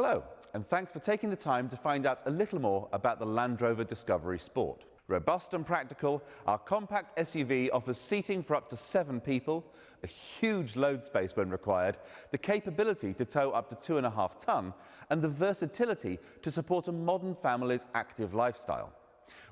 Hello, and thanks for taking the time to find out a little more about the Land Rover Discovery Sport. Robust and practical, our compact SUV offers seating for up to 7 people, a huge load space when required, the capability to tow up to 2.5 tonnes, and the versatility to support a modern family's active lifestyle.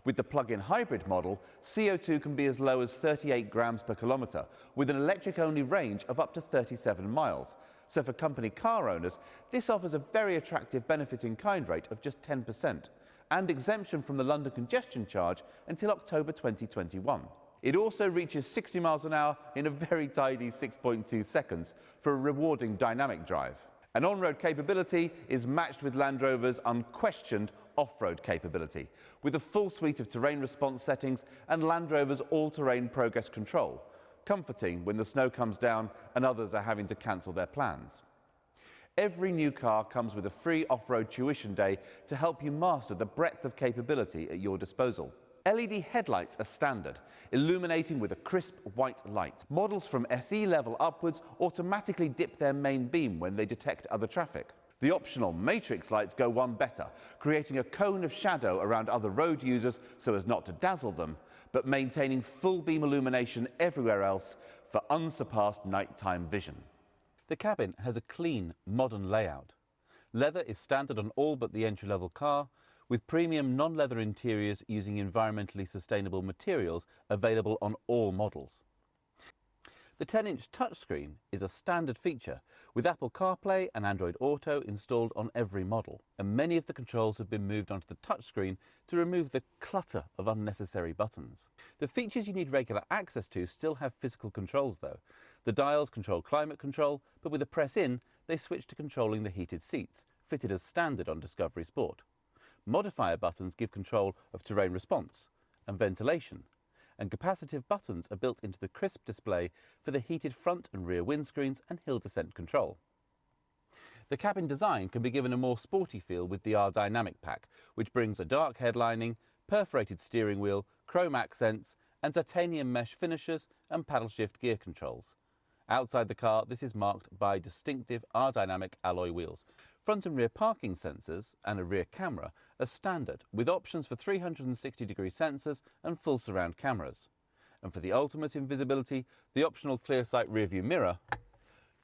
With the plug-in hybrid model, CO2 can be as low as 38 grams per kilometre, with an electric-only range of up to 37 miles. So for company car owners, this offers a very attractive benefit-in-kind rate of just 10%, and exemption from the London congestion charge until October 2021. It also reaches 60 miles an hour in a very tidy 6.2 seconds for a rewarding dynamic drive. And on-road capability is matched with Land Rover's unquestioned off-road capability, with a full suite of terrain response settings and Land Rover's all-terrain progress control, comforting when the snow comes down and others are having to cancel their plans. Every new car comes with a free off-road tuition day to help you master the breadth of capability at your disposal. LED headlights are standard, illuminating with a crisp white light. Models from SE level upwards automatically dip their main beam when they detect other traffic. The optional matrix lights go one better, creating a cone of shadow around other road users so as not to dazzle them, but maintaining full beam illumination everywhere else for unsurpassed nighttime vision. The cabin has a clean, modern layout. Leather is standard on all but the entry-level car, with premium non-leather interiors using environmentally sustainable materials available on all models. The 10-inch touchscreen is a standard feature, with Apple CarPlay and Android Auto installed on every model, and many of the controls have been moved onto the touchscreen to remove the clutter of unnecessary buttons. The features you need regular access to still have physical controls though. The dials control climate control, but with a press in, they switch to controlling the heated seats, fitted as standard on Discovery Sport. Modifier buttons give control of terrain response and ventilation, and capacitive buttons are built into the crisp display for the heated front and rear windscreens and hill descent control. The cabin design can be given a more sporty feel with the R Dynamic Pack, which brings a dark headlining, perforated steering wheel, chrome accents, and titanium mesh finishers and paddle shift gear controls. Outside the car, this is marked by distinctive R-Dynamic alloy wheels. Front and rear parking sensors and a rear camera are standard, with options for 360-degree sensors and full surround cameras. And for the ultimate in visibility, the optional ClearSight rearview mirror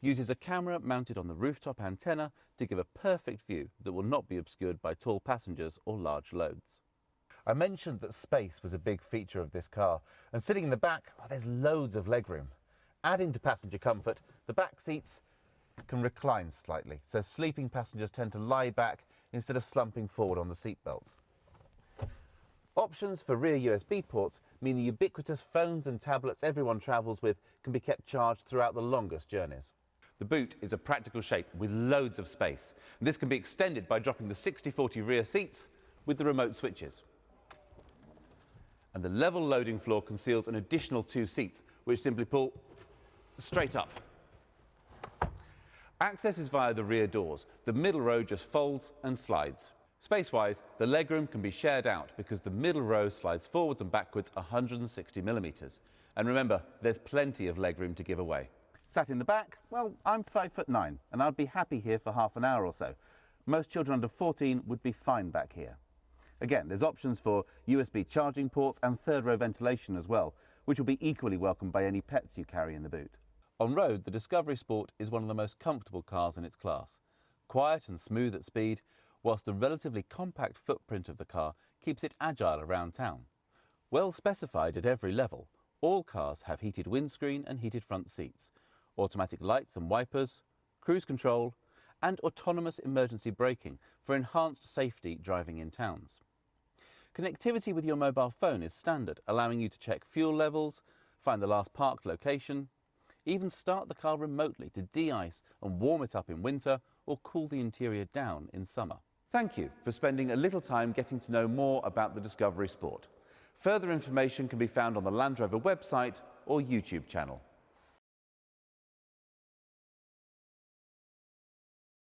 uses a camera mounted on the rooftop antenna to give a perfect view that will not be obscured by tall passengers or large loads. I mentioned that space was a big feature of this car, and sitting in the back, there's loads of legroom. Adding to passenger comfort, the back seats can recline slightly, so sleeping passengers tend to lie back instead of slumping forward on the seat belts. Options for rear USB ports mean the ubiquitous phones and tablets everyone travels with can be kept charged throughout the longest journeys. The boot is a practical shape with loads of space. This can be extended by dropping the 60/40 rear seats with the remote switches. And the level loading floor conceals an additional 2 seats, which simply pull straight up. Access is via the rear doors. The middle row just folds and slides. Space-wise, the legroom can be shared out because the middle row slides forwards and backwards 160 millimetres. And remember, there's plenty of legroom to give away. Sat in the back, well, I'm 5'9", and I'd be happy here for half an hour or so. Most children under 14 would be fine back here. Again, there's options for USB charging ports and third row ventilation as well, which will be equally welcomed by any pets you carry in the boot. On road, the Discovery Sport is one of the most comfortable cars in its class. Quiet and smooth at speed, whilst the relatively compact footprint of the car keeps it agile around town. Well specified at every level, all cars have heated windscreen and heated front seats, automatic lights and wipers, cruise control, and autonomous emergency braking for enhanced safety driving in towns. Connectivity with your mobile phone is standard, allowing you to check fuel levels, find the last parked location, even start the car remotely to de-ice and warm it up in winter or cool the interior down in summer. Thank you for spending a little time getting to know more about the Discovery Sport. Further information can be found on the Land Rover website or YouTube channel.